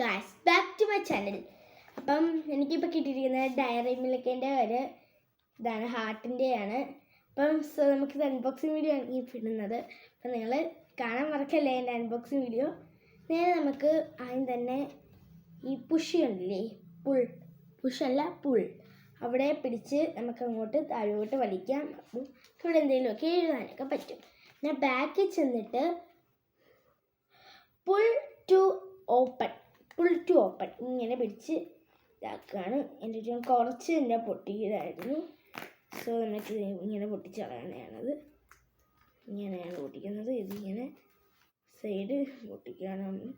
Guys, back to my channel. അപ്പം എനിക്കിപ്പോൾ കിട്ടിയിരിക്കുന്നത് ഡയറി മിൽക്കിൻ്റെ ഒരു ഇതാണ്, ഹാർട്ടിൻ്റെയാണ്. അപ്പം നമുക്കിത് അൺബോക്സിങ് വീഡിയോ ആണ് ഈ ഇടുന്നത്. അപ്പം നിങ്ങൾ കാണാൻ മറക്കല്ലേ എൻ്റെ അൺബോക്സിങ് വീഡിയോ. നേരെ നമുക്ക് ആദ്യം തന്നെ ഈ പുഷ് ഉണ്ടല്ലേ, പുഷല്ല പുൾ, അവിടെ പിടിച്ച് നമുക്ക് അങ്ങോട്ട് താഴോട്ട് വലിക്കാം. അപ്പം ഇവിടെ എന്തെങ്കിലുമൊക്കെ എഴുതാനൊക്കെ പറ്റും. പിന്നെ ബാക്കിൽ ചെന്നിട്ട് പുൾ ടു ഓപ്പൺ ഇങ്ങനെ പിടിച്ച് ഇതാക്കുകയാണ്. എൻ്റെ കുറച്ച് എൻ്റെ പൊട്ടിയതായിരുന്നു. സോ നമുക്ക് ഇങ്ങനെ പൊട്ടിച്ച് കളയാനാണത്. ഇങ്ങനെയാണ് പൊട്ടിക്കുന്നത്. ഇതിങ്ങനെ സൈഡ് പൊട്ടിക്കുകയാണ് നമ്മൾ.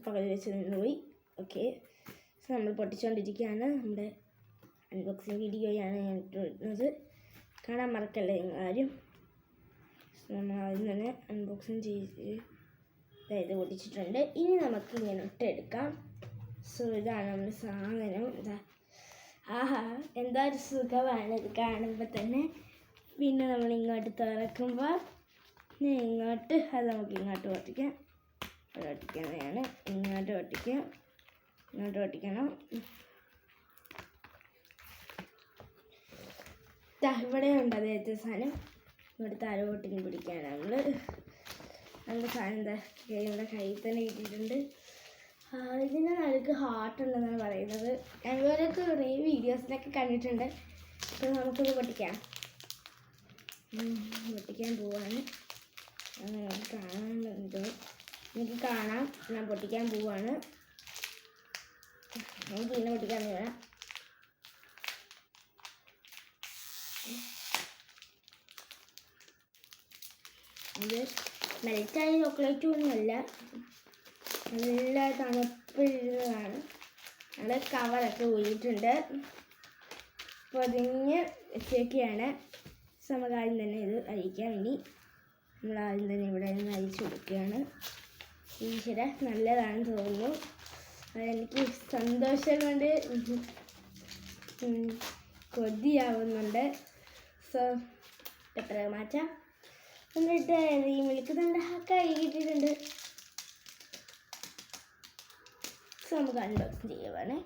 പകുതി വെച്ച് നിന്നുപോയി. ഓക്കെ, സോ നമ്മൾ പൊട്ടിച്ചുകൊണ്ടിരിക്കുകയാണ്. നമ്മുടെ അൺബോക്സിങ് വീഡിയോയാണ് ഞാൻ ഇട്ടിരുന്നത്. കാണാൻ മറക്കല്ലേ നിങ്ങളാരും. നമ്മൾ ആദ്യം തന്നെ അൺബോക്സിങ് ചെയ്ത് ഇത് പൊട്ടിച്ചിട്ടുണ്ട്. ഇനി നമുക്ക് ഇങ്ങനെ ഇട്ടെടുക്കാം. സോ ഇതാണ് നമ്മുടെ സാധനം. ഇതാ, ആഹാ, എന്താ ഒരു സുഖമാണ് ഇത് കാണുമ്പോൾ തന്നെ. പിന്നെ നമ്മൾ ഇങ്ങോട്ട് തുറക്കുമ്പോൾ ഇങ്ങോട്ട് അത് നമുക്ക് ഇങ്ങോട്ട് പൊട്ടിക്കാം. അത് പൊട്ടിക്കുന്നതാണ്. ഇങ്ങോട്ട് പൊട്ടിക്കാം, ഇങ്ങോട്ട് പൊട്ടിക്കണം. ഇവിടെ ഉണ്ട് അതേത്തെ സാധനം. ഇവിടെ താഴോട്ടിന് പിടിക്കാനാണ് നമ്മുടെ സാധനം. എന്താ നമ്മുടെ കയ്യിൽ തന്നെ കിട്ടിയിട്ടുണ്ട്. ഇതിന് നടുക്ക് ഹാർട്ട് ഉണ്ടെന്നാണ് പറയുന്നത്. ഞങ്ങളൊക്കെ കുറേ വീഡിയോസിലൊക്കെ കണ്ടിട്ടുണ്ട്. അപ്പോൾ നമുക്കിത് പൊട്ടിക്കാൻ പോവാണ്. കാണാനുണ്ടോ എനിക്ക് കാണാം. ഞാൻ പൊട്ടിക്കാൻ പോവാണ്. നമുക്ക് പിന്നെ പൊട്ടിക്കാൻ പോവാം. ഇത് മെൽറ്റായ ചോക്ലേറ്റ് ഒന്നുമല്ല, നല്ല തണുപ്പിരുന്നതാണ്. നമ്മുടെ കവറൊക്കെ ഊരിയിട്ടുണ്ട്. പൊതിഞ്ഞ് വെച്ചേക്കാണ്. നമുക്ക് ആദ്യം തന്നെ ഇത് അരിക്കാൻ വേണ്ടി നമ്മൾ ആദ്യം തന്നെ ഇവിടെ നിന്ന് അരിച്ചു കൊടുക്കുകയാണ്. ഈശ്വര, നല്ലതാണെന്ന് തോന്നുന്നു. അതെനിക്ക് സന്തോഷം കൊണ്ട് കൊതിയാവുന്നുണ്ട്. സോ എത്ര മാറ്റാം. എന്നിട്ട് ഈ മിൽക്ക് തന്നെ കൈ കിട്ടിയിട്ടുണ്ട്. സോ നമുക്ക് അൺബോക്സിങ് ചെയ്യുവാണേ.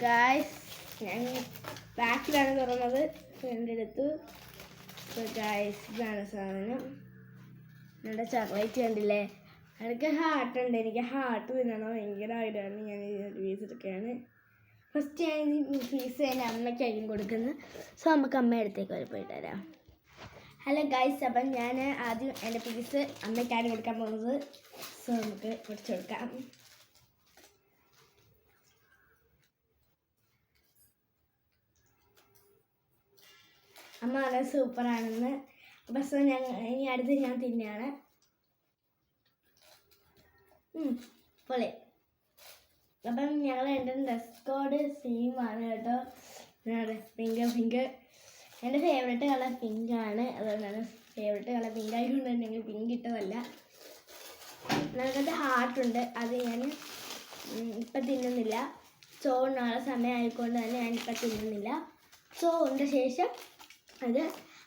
ഗായ്സ്, ഞാൻ ബാക്കിലാണ് തുറന്നത്. എൻ്റെ അടുത്ത് ഗായ്സ് ഇതാണ് സാധനം. എൻ്റെ ചോക്ലേറ്റ് കണ്ടില്ലേ, അതൊക്കെ ഹാർട്ടുണ്ട്. എനിക്ക് ഹാർട്ട് തിന്നണം ഭയങ്കരമായിട്ടാണ്. ഞാൻ ഒരു പീസ് എടുക്കുകയാണ്. ഫസ്റ്റ് ഞാൻ ഈ പീസ് എൻ്റെ അമ്മയ്ക്കായിരിക്കും കൊടുക്കുന്നത്. സോ നമുക്ക് അമ്മയുടെ അടുത്തേക്ക് വരെ പോയിട്ട് തരാം. ഹലോ ഗായ്സ്, അപ്പം ഞാൻ ആദ്യം എൻ്റെ പീസ് അമ്മയ്ക്കാണ് കൊടുക്കാൻ പോകുന്നത്. സോ നമുക്ക് പൊടിച്ചു കൊടുക്കാം. അമ്മ വളരെ സൂപ്പറാണെന്ന്. അപ്പം സോ ഇനി അടുത്ത് ഞാൻ തിന്നെയാണ്. പൊളി. അപ്പം ഞങ്ങൾ എൻ്റെ ഡ്രസ് കോഡ് സെയിമാണ് കേട്ടോ. പിങ്ക് എൻ്റെ ഫേവറേറ്റ് കളർ പിങ്കാണ്. അതുകൊണ്ടാണ് ഫേവറേറ്റ് കളർ പിങ്ക് ആയതുകൊണ്ട് തന്നെ ഞങ്ങൾ പിങ്ക് ഇട്ടതല്ല. നമുക്കത് ഹാർട്ടുണ്ട്. അത് ഞാൻ ഇപ്പം തിന്നുന്നില്ല. ചോറിനുള്ള സമയമായിക്കൊണ്ട് തന്നെ ഞാനിപ്പം തിന്നുന്നില്ല. ചോറിൻ്റെ ശേഷം അത്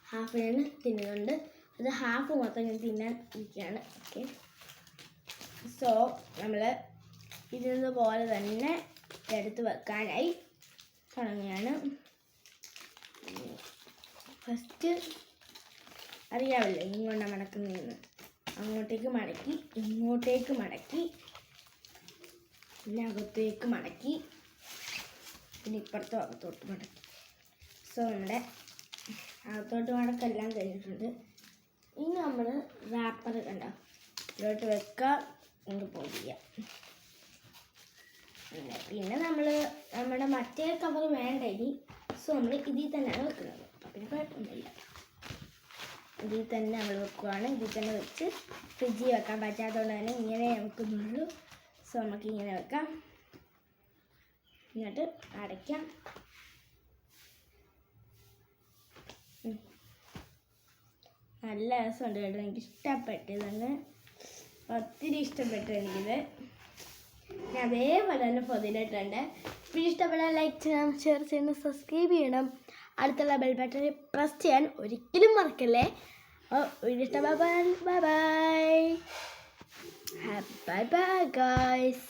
ഹാഫ് ഞാൻ തിന്നുന്നുണ്ട്. അത് ഹാഫ് മൊത്തം ഞാൻ തിന്നാൻ ഇരിക്കുകയാണ്. ഓക്കെ, സോ നമ്മൾ ഇരുന്ന പോലെ തന്നെ എടുത്ത് വെക്കാനായി തുടങ്ങുകയാണ്. ഫസ്റ്റ് അറിയാമല്ലോ ഇങ്ങോട്ട് മടക്കുന്നതെന്ന്. അങ്ങോട്ടേക്ക് മടക്കി, ഇങ്ങോട്ടേക്ക് മടക്കി, പിന്നെ അകത്തേക്ക് മടക്കി, പിന്നെ ഇപ്പുറത്തും അകത്തോട്ട് മടക്കി. സോ നമ്മുടെ അകത്തോട്ട് മടക്കെല്ലാം കഴിഞ്ഞിട്ടുണ്ട്. ഇനി നമ്മൾ റാപ്പർ കണ്ടോ ഇതിലോട്ട് വെക്കുക, ഇങ്ങോട്ട് പൊടിക്കുക. പിന്നെ നമ്മൾ നമ്മുടെ മറ്റേ കവർ വേണ്ട ഇനി. സോ നമ്മൾ ഇതിൽ തന്നെയാണ് വെക്കുന്നത്. പിന്നെ കുഴപ്പമൊന്നുമില്ല. ഇതിൽ തന്നെ നമ്മൾ വെക്കുവാണ്. ഇതിൽ തന്നെ വെച്ച് ഫ്രിഡ്ജിൽ വെക്കാൻ പറ്റാത്തതുകൊണ്ട് തന്നെ ഇങ്ങനെ വെക്കുന്നുള്ളൂ. സോ നമുക്ക് ഇങ്ങനെ വെക്കാം. എന്നിട്ട് അടയ്ക്കാം. നല്ല രസമുണ്ട് കേട്ടോ. എനിക്ക് ഇഷ്ടപ്പെട്ടു. ഇതങ്ങ് ഒത്തിരി ഇഷ്ടപ്പെട്ടു എനിക്കിത്. അതേപോലെ തന്നെ പൊതിനിട്ടുണ്ട്. വീഡിയോ ഇഷ്ടപ്പെടാൻ ലൈക്ക് ചെയ്യണം, ഷെയർ ചെയ്യണം, സബ്സ്ക്രൈബ് ചെയ്യണം. അടുത്തുള്ള ബെൽ ബട്ടൺ പ്രസ് ചെയ്യാൻ ഒരിക്കലും മറക്കല്ലേ. അപ്പോൾ വീഡിയോ ഇഷ്ടപ്പെടാൻ bye bye. Bye bye guys.